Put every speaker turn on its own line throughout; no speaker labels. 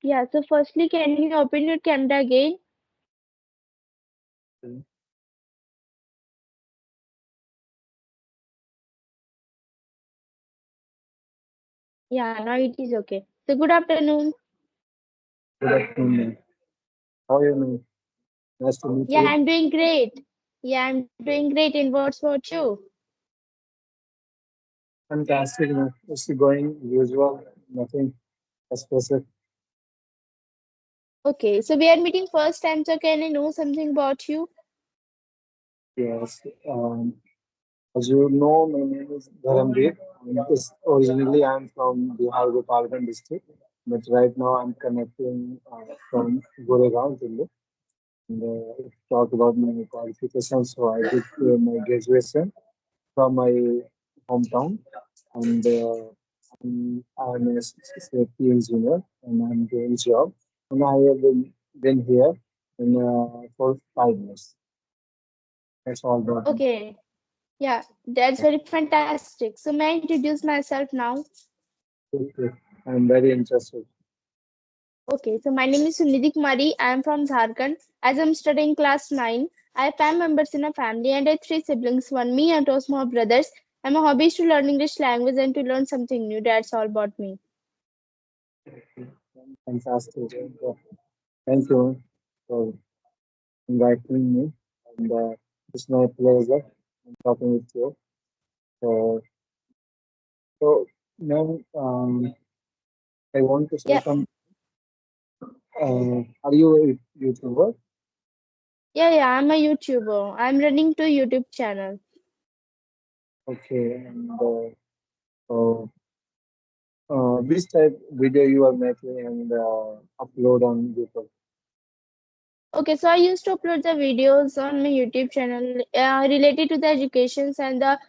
Yeah, so firstly, can you open your camera again?
Okay.
Yeah, now it is okay. So good afternoon.
Good afternoon, ma'am. How are you, ma'am? Nice to meet
Yeah,
you.
I'm doing great. Yeah, I'm doing great. And what's about you?
Fantastic, ma'am. It's going usual, nothing special.
Okay, so we are meeting first time, so can I know something about you?
Yes. As you know, my name is Dharamveer. Originally, I'm from Bihar, Gopalganj district, but right now I'm connecting from Goregaon, Delhi. And if talk about my qualifications, so I did my graduation from my hometown, and I'm a safety engineer, and I'm doing job, and I have been here for 5 years. That's all about me.
Okay, yeah, that's very fantastic. So may I introduce myself now?
Okay. I'm very interested.
Okay, so my name is Sunidhi Kumari. I am from Jharkhand. As I'm studying class 9, I have 5 members in a family and I have three siblings, one me and two small brothers. And my hobby is to learn English language and to learn something new. That's all about me.
Fantastic. Thank you for inviting me, and it's my pleasure talking with you. So, so now I want to say
Yeah,
some. Are you a YouTuber?
yeah, I'm a YouTuber. I'm running two YouTube channel.
Okay, and uh, which type video you are making and upload on YouTube?
Okay, so I used to upload the videos on my YouTube channel related to the educations and the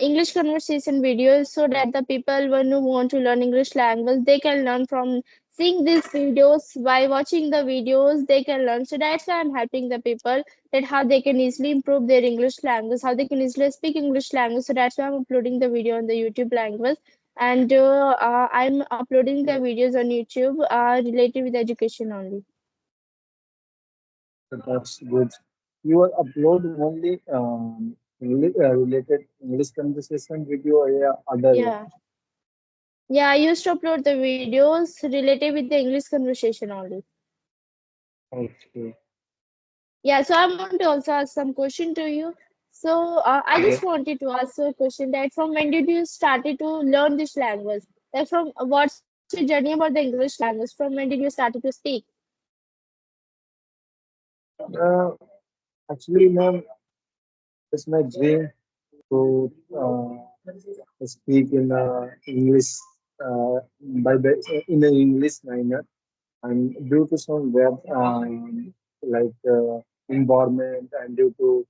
English conversation videos so that the people who want to learn English language, they can learn from seeing these videos. By watching the videos, they can learn. So that's why I'm helping the people that how they can easily improve their English language, how they can easily speak English language. So that's why I'm uploading the video on the YouTube language. And I'm uploading the videos on YouTube related with education only.
So that's good. You are upload only related English conversation video or other one?
Yeah. Yeah, I used to upload the videos related with the English conversation only.
Okay.
Yeah, so I want to also ask some question to you. So I
Yeah.
just wanted to ask you a question that from when did you started to learn this language? Like from what's your journey about the English language? From when did you started to speak?
Uh, Actually, ma'am, it's my dream to speak in English uh, in an English manner, and due to some web like environment and due to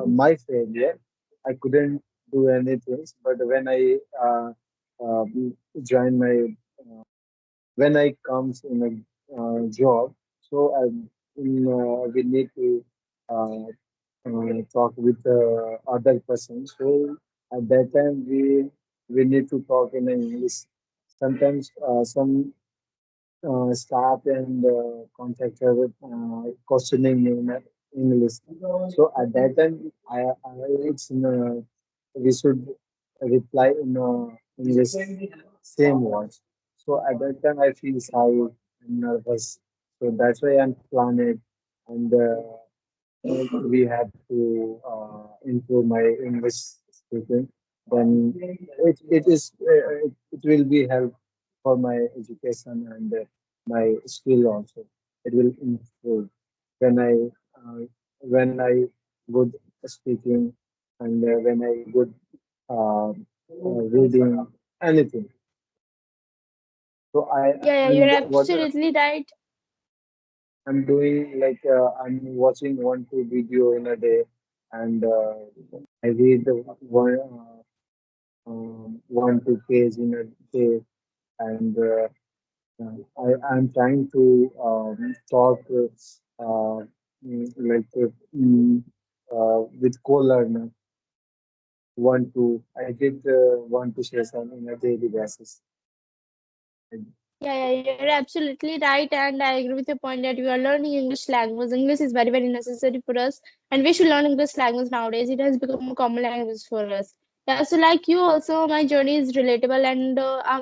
my failure, I couldn't do anything. But when I uh, join my when I comes in a job, so we need to talk with other person. So at that time, we need to talk in English. Sometimes some staff and contractor questioning me in English. So at that time, it's we should reply in English same words. So at that time, I feel shy and nervous. So that's why I'm planning, and we have to improve my English speaking. Then it will be help for my education and my skill also. It will improve when I good speaking and when I good reading anything. So
Yeah, you're absolutely right.
I'm doing like I'm watching 1 2 video in a day, and I read the 1 2 page in a day, and I'm trying to talk like with co-learner 1 2. I did 1 2 session in a daily basis.
Yeah, you're absolutely right, and I agree with your point that we are learning English language. English is very, very necessary for us, and we should learn English language nowadays. It has become a common language for us. Yeah, so like you also, my journey is relatable, and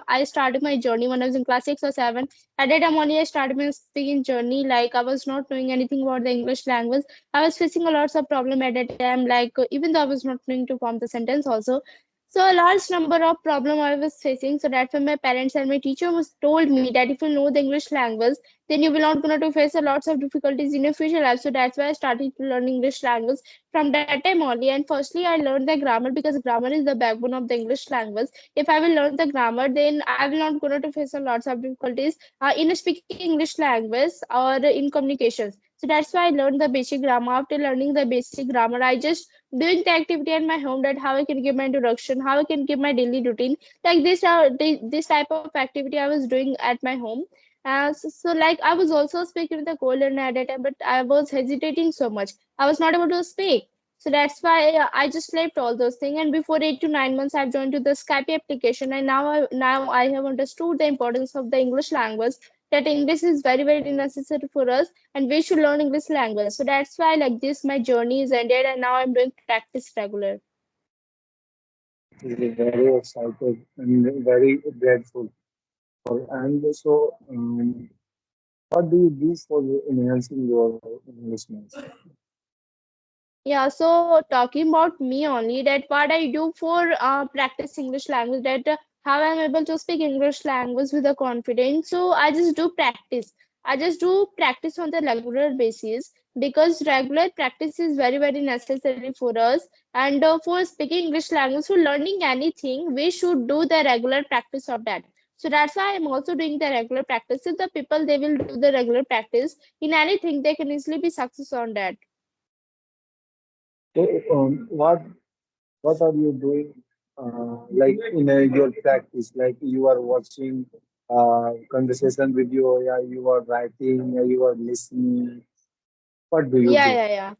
I started my journey when I was in class 6 or 7. At that time only, I started my speaking journey. Like I was not knowing anything about the English language. I was facing a lots of problem at that time. Like even though I was not knowing to form the sentence also. So a large number of problem I was facing. So that's why my parents and my teacher was told me that if you know the English language, then you will not gonna to face a lots of difficulties in your future life. So that's why I started to learn English language from that time only. And firstly, I learned the grammar because grammar is the backbone of the English language. If I will learn the grammar, then I will not gonna to face a lots of difficulties in speaking English language or in communications. So that's why I learned the basic grammar. After learning the basic grammar, I just doing the activity at my home that how I can give my introduction, how I can give my daily routine. Like this type of activity I was doing at my home. So like I was also speaking with the co-learner at that time, but I was hesitating so much. I was not able to speak. So that's why I just left all those things. And before 8 to 9 months, I've joined to the Skype application, and now I have understood the importance of the English language. That English is very very necessary for us, and we should learn English language. So that's why like this my journey is ended and now I'm doing practice regular.
We're very excited and very grateful for. And so, what do you do for enhancing your English skills?
Yeah, so talking about me only, that what I do for practice English language, that how I'm able to speak English language with a confidence. So I just do practice. I just do practice on the regular basis because regular practice is very, very necessary for us. And for speaking English language, for learning anything, we should do the regular practice of that. So that's why I'm also doing the regular practice. If the people they will do the regular practice in anything, they can easily be success on that.
So, what are you doing, like in your practice? Like you are watching conversation video, yeah, you are writing, you are listening. What do you do?
Yeah.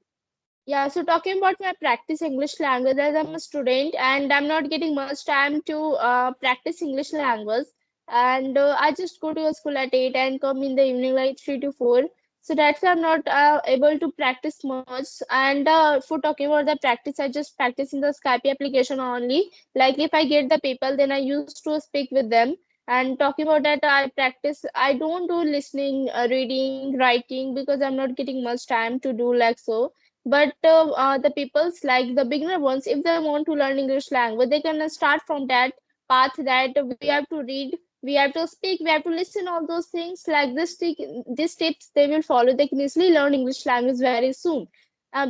Yeah, so talking about my practice English language, as I'm a student and I'm not getting much time to practice English language, and I just go to a school at 8 and come in the evening like 3 to 4. So that's why I'm not able to practice much. And for talking about the practice, I just practice in the Skype application only. Like if I get the people, then I used to speak with them. And talking about that, I practice. I don't do listening, reading, writing because I'm not getting much time to do like so. But the people's like the beginner ones, if they want to learn English language, they can start from that path that we have to read, we have to speak, we have to listen, all those things. Like these tips they will follow. They can easily learn English language very soon.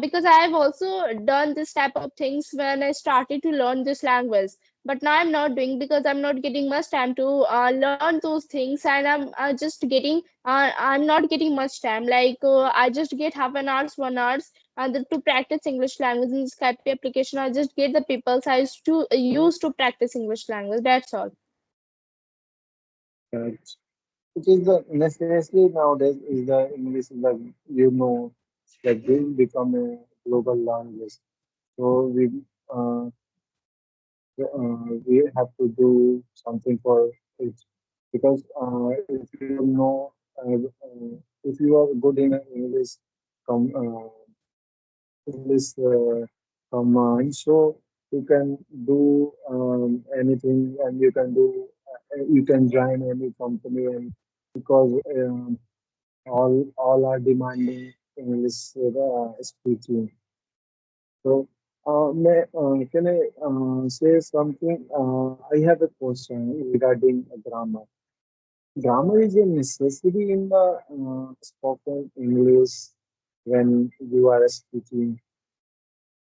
Because I have also done this type of things when I started to learn this language. But now I'm not doing because I'm not getting much time to learn those things, and I'm just getting I'm not getting much time. Like I just get half an hour, 1 hour to practice English language in Skype application. I just get the people I used to practice English language. That's all.
Right. It is the necessary nowadays is the English is the that will become a global language. So uh, we have to do something for it because if you know if you are good in English com English command, so you can do anything and you can join any company and because all are demanding English speaking. So, can I say something? I have a question regarding grammar. Grammar is a necessity in the spoken English when you are speaking.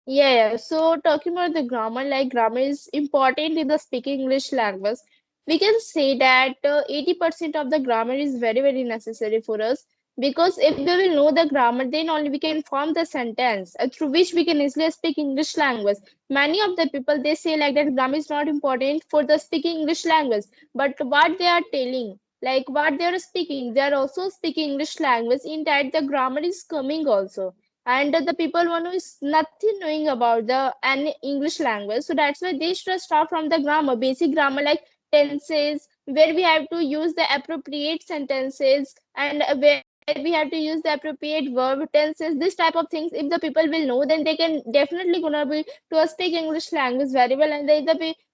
Yeah. So talking about the grammar, like grammar is important in the speaking English language. We can say that 80% of the grammar is very, very necessary for us because if we will know the grammar, then only we can form the sentence through which we can easily speak English language. Many of the people they say like that grammar is not important for the speaking English language, but what they are telling, like what they are speaking, they are also speaking English language. In that, the grammar is coming also, and the people one who is nothing knowing about the an English language. So that's why they should start from the grammar, basic grammar like tenses, where we have to use the appropriate sentences, and where we have to use the appropriate verb tenses, this type of things. If the people will know, then they can definitely gonna be to speak English language very well. And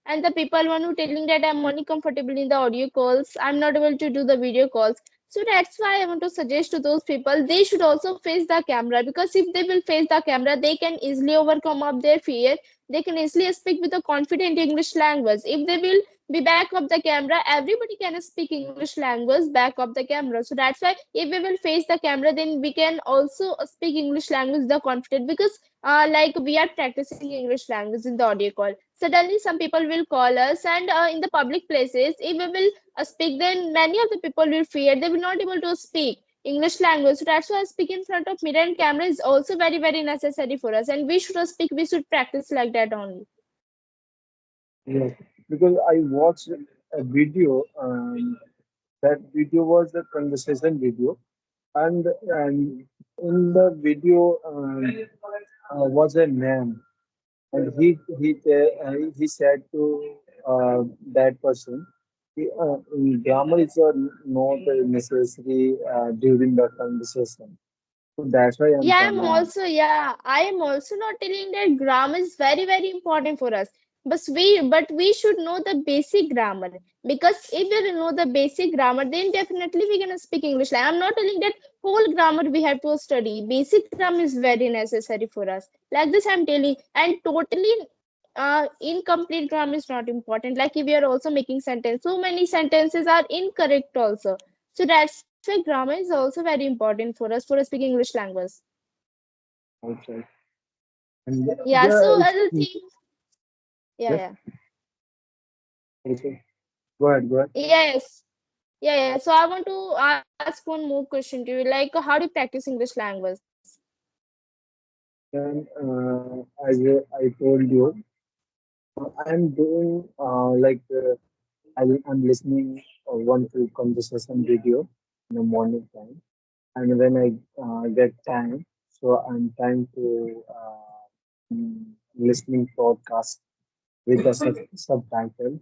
and the people one who telling that I'm only comfortable in the audio calls, I'm not able to do the video calls. So that's why I want to suggest to those people they should also face the camera, because if they will face the camera, they can easily overcome up their fear. They can easily speak with a confident English language. If they will be back of the camera, everybody can speak English language back of the camera. So that's why if we will face the camera, then we can also speak English language the confident, because like we are practicing English language in the audio call. Suddenly some people will call us, and in the public places, if we will speak, then many of the people will fear, they will not able to speak English language. So that's why speaking in front of mirror and camera is also very very necessary for us, and we should speak, we should practice like that only.
Yes, because I watched a video. That video was a conversation video, and in the video was a man, and he said to that person, grammar is not necessary during the conversation. So that's why I'm telling.
Yeah, I am also not telling that grammar is very, very important for us. But we should know the basic grammar. Because if we know the basic grammar, then definitely we can speak English. I'm not telling that whole grammar we have to study. Basic grammar is very necessary for us. Like this, I'm telling, and totally incomplete grammar is not important. Like if we are also making sentence, so many sentences are incorrect also. So that's why grammar is also very important for us for speaking English language.
Okay. And
Yeah,
there
so
is,
other thing, yeah,
yes,
yeah.
okay. Go ahead, go ahead.
Yes, yeah. So I want to ask one more question to you, like how do you practice English language?
Then, as I told you, I'm doing I'm listening one to conversation video in the morning time, and when I get time, so I'm trying to listening podcast with the subtitle,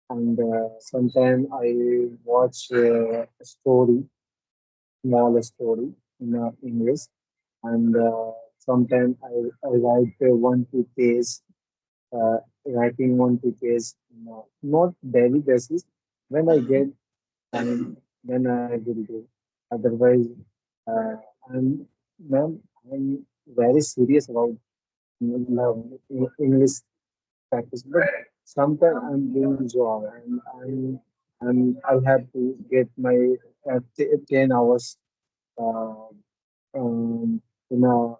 and sometimes I watch a story, small story in English, and sometimes I write one to page, uh, writing one to page, not daily basis. When I get time, then I will do. Otherwise, uh, I'm, ma'am, I'm very serious about English practice, but sometimes I'm doing job, and I have to get my 10 hours uh, in a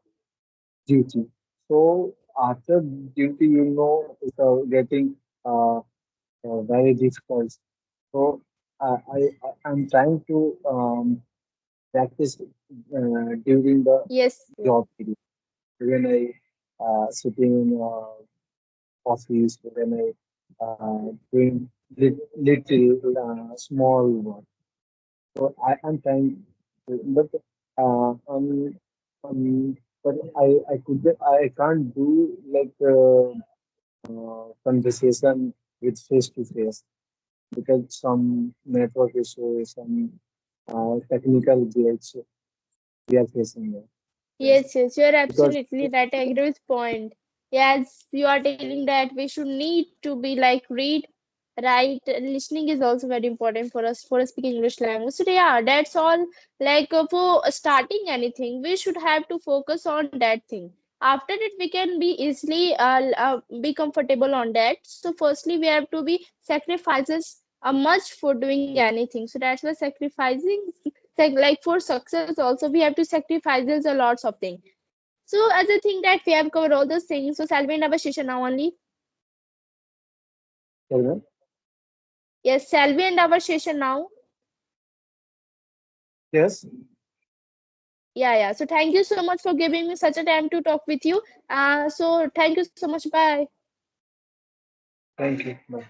duty. So after duty, it's getting very difficult. So I'm trying to practice during the
Yes,
job period. When I sitting in office, when I doing little small work. So I'm trying, but um, but I can't do like conversation with face to face because some network issues, some technical glitch we are facing there. Yes,
yes, you're
because
absolutely right. I agree with point. Yes, you are telling that we should need to be like read, write, and listening is also very important for us for speaking English language. So yeah, that's all. Like for starting anything, we should have to focus on that thing. After that, we can be easily be comfortable on that. So firstly, we have to be sacrifices much for doing anything. So that's why sacrificing like for success also we have to sacrifice a lots of things. So as I think that we have covered all those things, so shall we end our session now only?
you know,
Yes, shall we end our session now?
yes,
Yeah, so thank you so much for giving me such a time to talk with you. So thank you so much. Bye.
thank you. Bye.